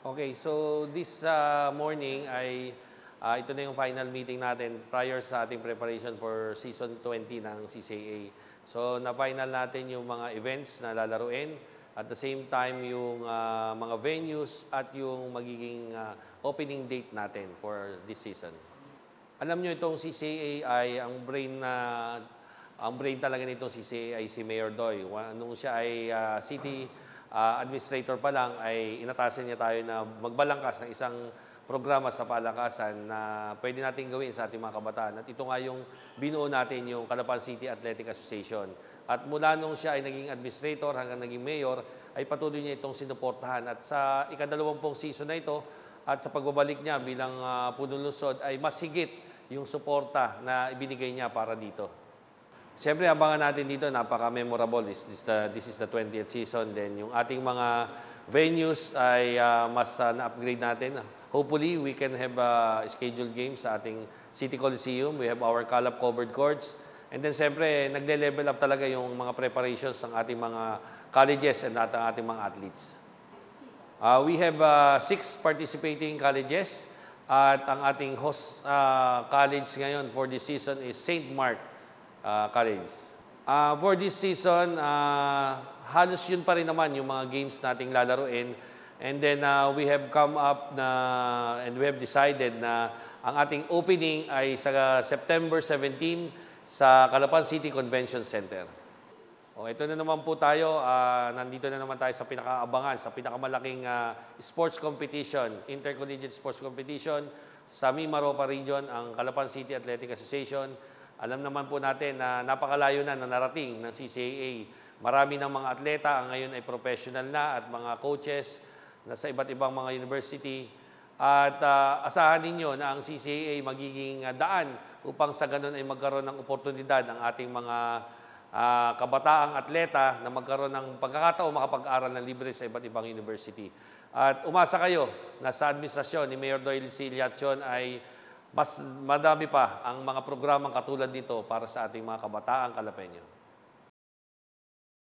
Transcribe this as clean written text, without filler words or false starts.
Okay, so this morning ay ito na yung final meeting natin prior sa ating preparation for season 20 ng CCAA. So na-final natin yung mga events na lalaruin, at the same time yung mga venues at yung magiging opening date natin for this season. Alam nyo itong CCAA ay ang brain talaga nitong CCAA ay si Mayor Doy. Nung siya ay city administrator pa lang ay inatasan niya tayo na magbalangkas ng isang programa sa palakasan na pwede natin gawin sa ating mga kabataan. At ito nga yung binuo natin, yung Calapan City Athletic Association. At mula nung siya ay naging administrator hanggang naging mayor, ay patuloy niya itong sinuportahan. At sa ika-20 season na ito, at sa pagbabalik niya bilang punong lungsod, ay mas higit yung suporta na ibinigay niya para dito. Siyempre, abangan natin dito, napaka-memorable. This is the 20th season. Then yung ating mga venues ay mas na-upgrade natin. Hopefully, we can have scheduled games sa ating City Coliseum. We have our Calap covered courts. And then, siyempre, nagle-level up talaga yung mga preparations ng ating mga colleges and ating mga athletes. We have 6 participating colleges. At ang ating host college ngayon for this season is St. Mark College. For this season, halos yun pa rin naman yung mga games nating lalaruin. And then we have come up and we have decided na ang ating opening ay sa September 17 sa Calapan City Convention Center. Ito na naman po tayo. Nandito na naman tayo sa pinakaabangan, sa pinakamalaking sports competition, intercollegiate sports competition sa Mimaropa Region, ang Calapan City Athletic Association. Alam naman po natin na napakalayo na narating ng CCAA. Marami ng mga atleta ang ngayon ay professional na at mga coaches na sa iba't ibang mga university. At asahan ninyo na ang CCAA magiging daan upang sa ganun ay magkaroon ng oportunidad ang ating mga kabataang atleta na magkaroon ng pagkakataon makapag-aral ng libre sa iba't ibang university. At umasa kayo na sa administrasyon ni Mayor Doyle C. Liachon ay mas madami pa ang mga programang katulad nito para sa ating mga kabataang Calapeño.